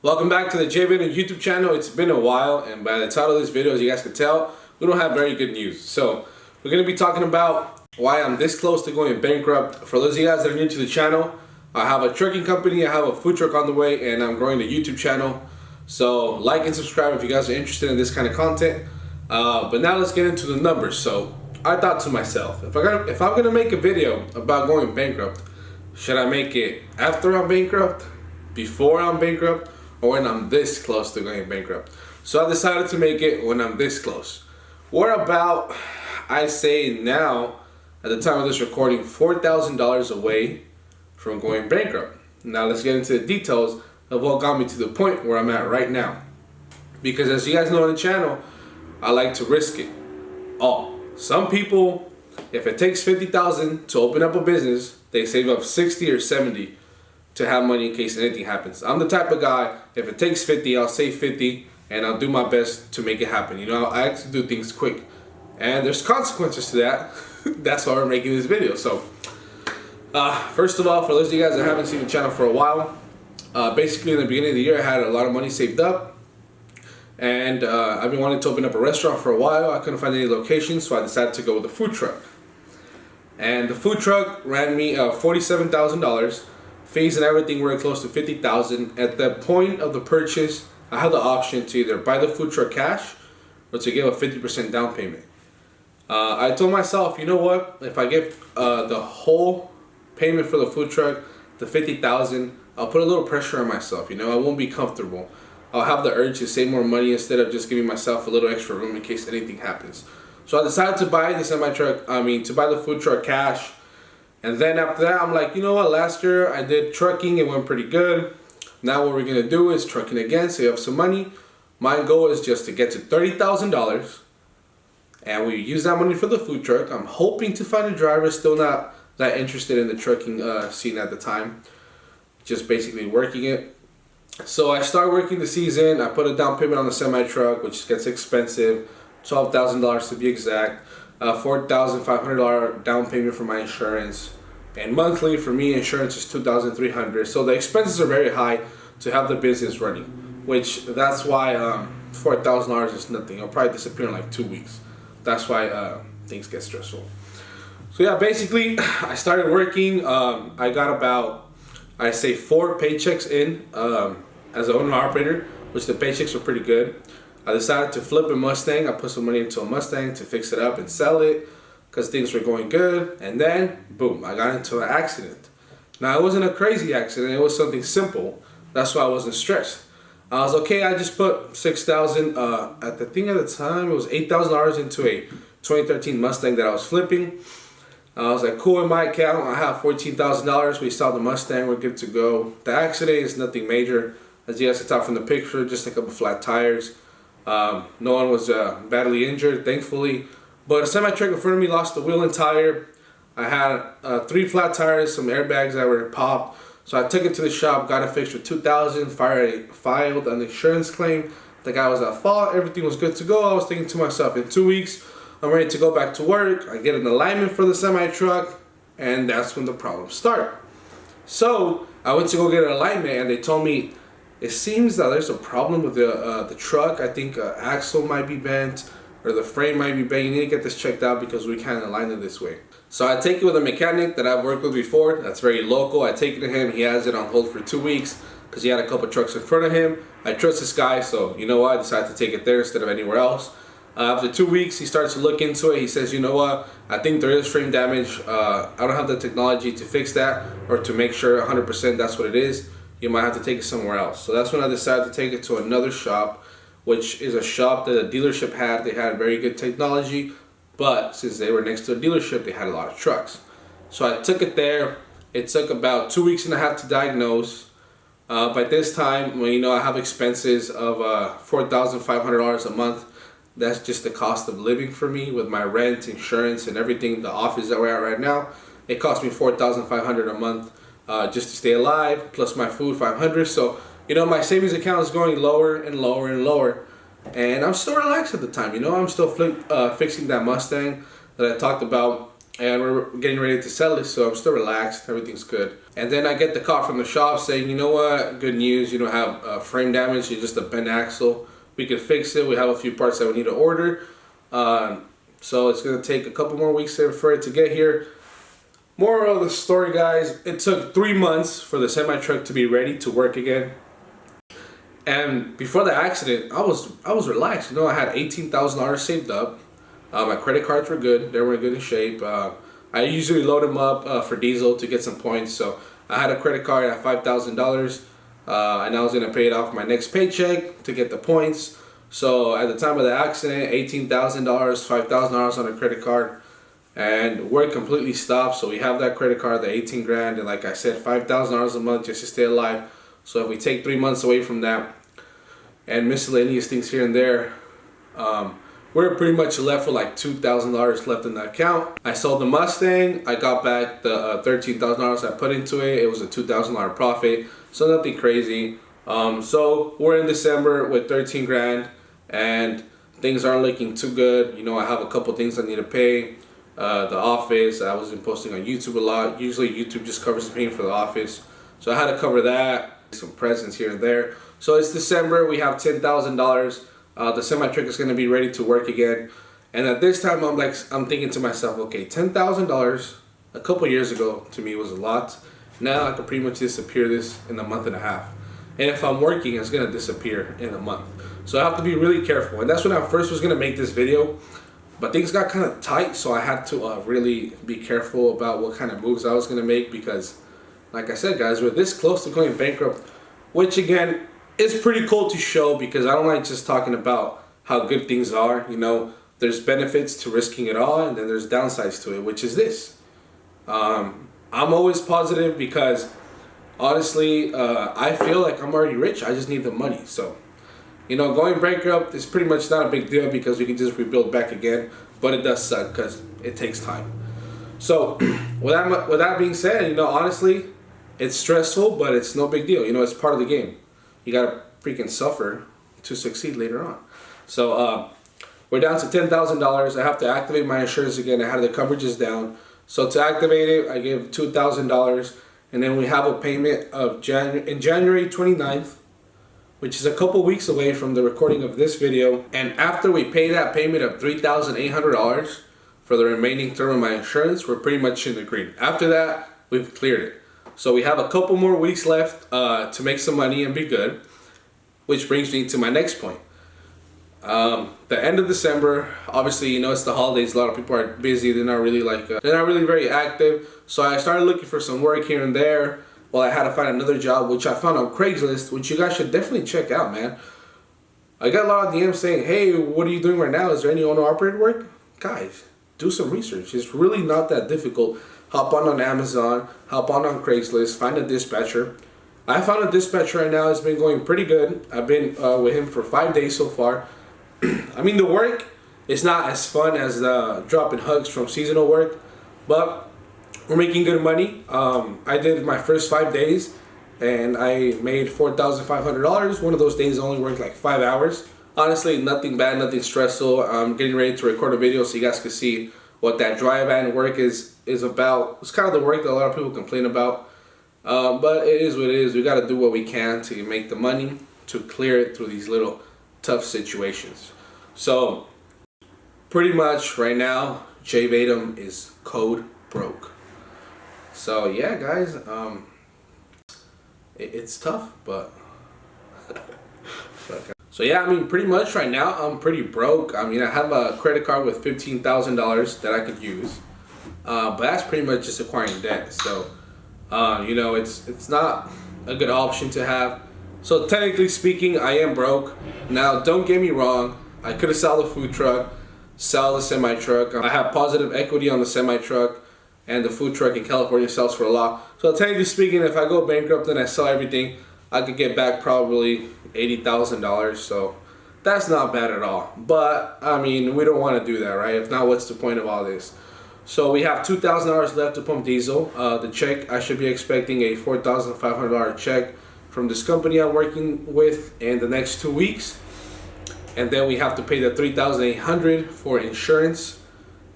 Welcome back to the JBN YouTube channel. It's been a while, and by the title of this video, as you guys can tell, we don't have very good news. So we're going to be talking about why I'm this close to going bankrupt. For those of you guys that are new to the channel, I have a trucking company, I have a food truck on the way, and I'm growing the YouTube channel. So like and subscribe if you guys are interested in this kind of content. But now let's get into the numbers. So I thought to myself, if I'm going to make a video about going bankrupt, should I make it after I'm bankrupt, before I'm bankrupt, or when I'm this close to going bankrupt? So I decided to make it when I'm this close. We're about, I say now, at the time of this recording, $4,000 away from going bankrupt. Now let's get into the details of what got me to the point where I'm at right now. Because as you guys know on the channel, I like to risk it all. Some people, if it takes $50,000 to open up a business, they save up 60 or 70 to have money in case anything happens. I'm the type of guy, if it takes 50, I'll save 50 and I'll do my best to make it happen. You know, I like to do things quick. And there's consequences to that. That's why we're making this video. So, first of all, for those of you guys that haven't seen the channel for a while, basically in the beginning of the year, I had a lot of money saved up. And I've been wanting to open up a restaurant for a while. I couldn't find any locations, so I decided to go with a food truck. And the food truck ran me $47,000. Fees and everything were close to $50,000. At the point of the purchase, I had the option to either buy the food truck cash or to give a 50% down payment. I told myself, you know what? If I get the whole payment for the food truck, the $50,000, I'll put a little pressure on myself. You know, I won't be comfortable. I'll have the urge to save more money instead of just giving myself a little extra room in case anything happens. So I decided to buy the to buy the food truck cash. And then after that, I'm like, you know what? Last year I did trucking. It went pretty good. Now what we're going to do is trucking again, save up some money. My goal is just to get to $30,000. And we use that money for the food truck. I'm hoping to find a driver. Still not that interested in the trucking scene at the time. Just basically working it. So I start working the season. I put a down payment on the semi-truck, which gets expensive. $12,000 to be exact. $4,500 down payment for my insurance, and monthly for me insurance is $2,300. So the expenses are very high to have the business running, which that's why $4,000 is nothing. It'll probably disappear in like 2 weeks. That's why things get stressful. So yeah, basically I started working. I got about, I say, 4 paychecks in as an owner operator, which the paychecks were pretty good. I decided to flip a Mustang. I put some money into a Mustang to fix it up and sell it because things were going good. And then, boom, I got into an accident. Now, it wasn't a crazy accident. It was something simple. That's why I wasn't stressed. I was okay. I just put $6,000. At the thing at the time, it was $8,000 into a 2013 Mustang that I was flipping. I was like, cool, in my account, I have $14,000. We saw the Mustang. We're good to go. The accident is nothing major. As you guys can tell from the picture, just a couple flat tires. No one was badly injured, thankfully, but a semi-truck in front of me lost the wheel and tire. I had 3 flat tires, some airbags that were popped, so I took it to the shop, got it fixed for $2,000, filed an insurance claim. The guy was at fault, everything was good to go. I was thinking to myself, in 2 weeks I'm ready to go back to work. I get an alignment for the semi-truck, and that's when the problems start. So I went to go get an alignment, and they told me, it seems that there's a problem with the truck. I think axle might be bent or the frame might be bent. You need to get this checked out because we can't align it this way. So I take it with a mechanic that I've worked with before. That's very local. I take it to him. He has it on hold for 2 weeks because he had a couple trucks in front of him. I trust this guy, so you know what? I decided to take it there instead of anywhere else. After 2 weeks, he starts to look into it. He says, you know what? I think there is frame damage. I don't have the technology to fix that or to make sure 100% that's what it is. You might have to take it somewhere else. So that's when I decided to take it to another shop, which is a shop that a dealership had. They had very good technology, but since they were next to a dealership, they had a lot of trucks. So I took it there. It took about 2.5 weeks to diagnose. By this time, well, you know, I have expenses of $4,500 a month. That's just the cost of living for me with my rent, insurance, and everything. The office that we're at right now, it cost me $4,500 a month. Just to stay alive, plus my food, $500. So, you know, my savings account is going lower and lower and lower. And I'm still relaxed at the time. You know, I'm still fixing that Mustang that I talked about and we're getting ready to sell it, so I'm still relaxed, everything's good. And then I get the call from the shop saying, you know what, good news, you don't have frame damage, it's just a bent axle. We can fix it, we have a few parts that we need to order. So it's gonna take a couple more weeks for it to get here. Moral of the story, guys, it took 3 months for the semi-truck to be ready to work again. And before the accident, I was relaxed. You know, I had $18,000 saved up. My credit cards were good; they were in good shape. I usually load them up for diesel to get some points. So I had a credit card at $5,000, and I was gonna pay it off my next paycheck to get the points. So at the time of the accident, $18,000, $5,000 on a credit card, and work completely stopped. So we have that credit card, the 18 grand, and like I said, $5,000 a month just to stay alive. So if we take 3 months away from that, and miscellaneous things here and there, we're pretty much left with like $2,000 left in the account. I sold the Mustang. I got back the $13,000 I put into it. It was a $2,000 profit, so nothing crazy. So we're in December with 13 grand, and things aren't looking too good. You know, I have a couple things I need to pay. The office, I wasn't posting on YouTube a lot. Usually YouTube just covers the paying for the office, so I had to cover that. Some presents here and there. So it's December, we have $10,000. The semi-truck is gonna be ready to work again. And at this time, I'm thinking to myself, okay, $10,000 a couple years ago to me was a lot. Now I could pretty much disappear this in a month and a half. And if I'm working, it's gonna disappear in a month. So I have to be really careful. And that's when I first was gonna make this video, but things got kind of tight, so I had to really be careful about what kind of moves I was gonna make, because like I said, guys, we're this close to going bankrupt, which again is pretty cool to show, because I don't like just talking about how good things are. You know, there's benefits to risking it all, and then there's downsides to it, which is this. I'm always positive because honestly, I feel like I'm already rich. I just need the money. So, you know, going bankrupt is pretty much not a big deal because we can just rebuild back again, but it does suck because it takes time. So, with that being said, you know, honestly, it's stressful, but it's no big deal. You know, it's part of the game. You gotta freaking suffer to succeed later on. So we're down to $10,000. I have to activate my insurance again. I had the coverages down. So to activate it, I give $2,000, and then we have a payment of January 29th, which is a couple weeks away from the recording of this video. And after we pay that payment of $3,800 for the remaining term of my insurance, we're pretty much in the green. After that, we've cleared it. So we have a couple more weeks left to make some money and be good, which brings me to my next point. The end of December, obviously, you know, it's the holidays. A lot of people are busy. They're not really very active. So I started looking for some work here and there. Well, I had to find another job, which I found on Craigslist, which you guys should definitely check out, man. I got a lot of DMs saying, hey, what are you doing right now? Is there any owner-operated work? Guys, do some research. It's really not that difficult. Hop on Amazon, hop on Craigslist, find a dispatcher. I found a dispatcher right now. It's been going pretty good. I've been with him for 5 days so far. I mean, the work is not as fun as dropping hugs from seasonal work, but we're making good money. I did my first 5 days, and I made $4,500. One of those days I only worked like 5 hours. Honestly, nothing bad, nothing stressful. I'm getting ready to record a video so you guys can see what that dry van work is about. It's kind of the work that a lot of people complain about, but it is what it is. We got to do what we can to make the money to clear it through these little tough situations. So pretty much right now, Jay Vatum is code broke. So yeah, guys, it's tough, but so yeah, I mean, pretty much right now I'm pretty broke. I mean, I have a credit card with $15,000 that I could use, but that's pretty much just acquiring debt. So you know, it's not a good option to have. So technically speaking, I am broke. Now, don't get me wrong, I could have sold the food truck, sell the semi-truck. I have positive equity on the semi-truck, and the food truck in California sells for a lot. So technically speaking, if I go bankrupt and I sell everything, I could get back probably $80,000. So that's not bad at all. But I mean, we don't want to do that, right? If not, what's the point of all this? So we have $2,000 left to pump diesel. The check, I should be expecting a $4,500 check from this company I'm working with in the next 2 weeks. And then we have to pay the $3,800 for insurance.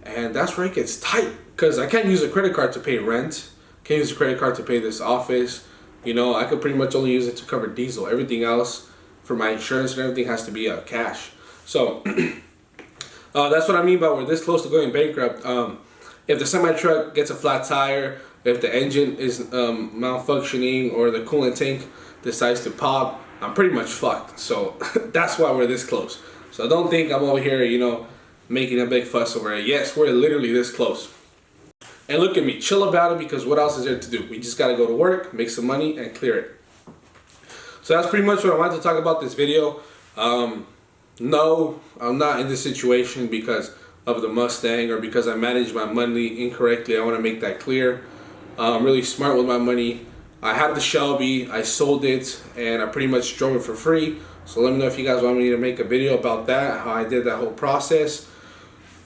And that's where it gets tight. because I can't use a credit card to pay rent. Can't use a credit card to pay this office. You know, I could pretty much only use it to cover diesel. Everything else for my insurance and everything has to be cash. So that's what I mean by we're this close to going bankrupt. If the semi truck gets a flat tire, if the engine is malfunctioning, or the coolant tank decides to pop, I'm pretty much fucked. So that's why we're this close. So don't think I'm over here, you know, making a big fuss over it. Yes, we're literally this close. And look at me, chill about it, because what else is there to do? We just gotta go to work, make some money, and clear it. So that's pretty much what I wanted to talk about this video. No, I'm not in this situation because of the Mustang or because I managed my money incorrectly. I want to make that clear. I'm really smart with my money. I have the Shelby, I sold it, and I pretty much drove it for free. So let me know if you guys want me to make a video about that, how I did that whole process.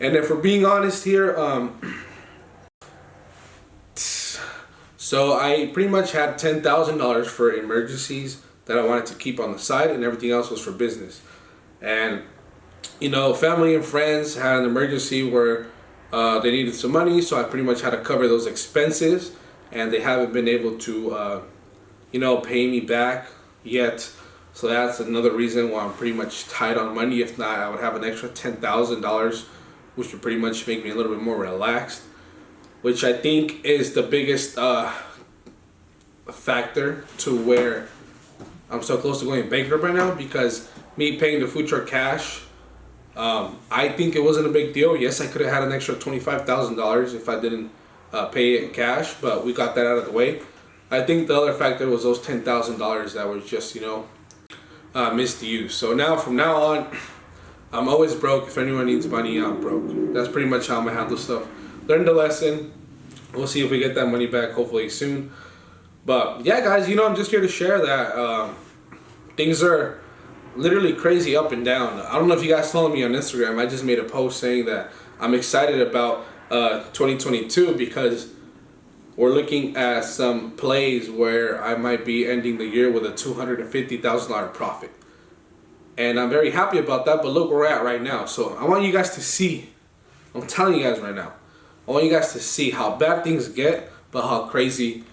And then for being honest here, so I pretty much had $10,000 for emergencies that I wanted to keep on the side, and everything else was for business. And you know, family and friends had an emergency where they needed some money, so I pretty much had to cover those expenses, and they haven't been able to, you know, pay me back yet. So that's another reason why I'm pretty much tight on money. If not, I would have an extra $10,000, which would pretty much make me a little bit more relaxed, which I think is the biggest factor to where I'm so close to going bankrupt right now, because me paying the food truck cash, I think it wasn't a big deal. Yes, I could have had an extra $25,000 if I didn't pay it in cash, but we got that out of the way. I think the other factor was those $10,000 that was just, you know, misused. So now, from now on, I'm always broke. If anyone needs money, I'm broke. That's pretty much how I'm gonna handle stuff. Learned the lesson. We'll see if we get that money back, hopefully soon. But yeah, guys, you know, I'm just here to share that things are literally crazy up and down. I don't know if you guys follow me on Instagram. I just made a post saying that I'm excited about 2022 because we're looking at some plays where I might be ending the year with a $250,000 profit. And I'm very happy about that, but look where we're at right now. So I want you guys to see, I'm telling you guys right now, I want you guys to see how bad things get, but how crazy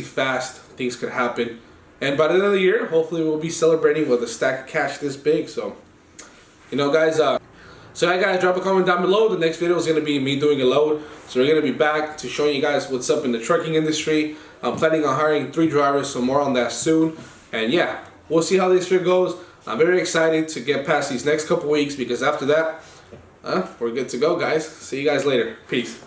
fast things could happen. And by the end of the year, hopefully we'll be celebrating with a stack of cash this big. So, you know, guys, drop a comment down below. The next video is going to be me doing a load. So we're going to be back to showing you guys what's up in the trucking industry. I'm planning on hiring 3 drivers, so more on that soon. And yeah, we'll see how this year goes. I'm very excited to get past these next couple weeks, because after that, we're good to go, guys. See you guys later. Peace.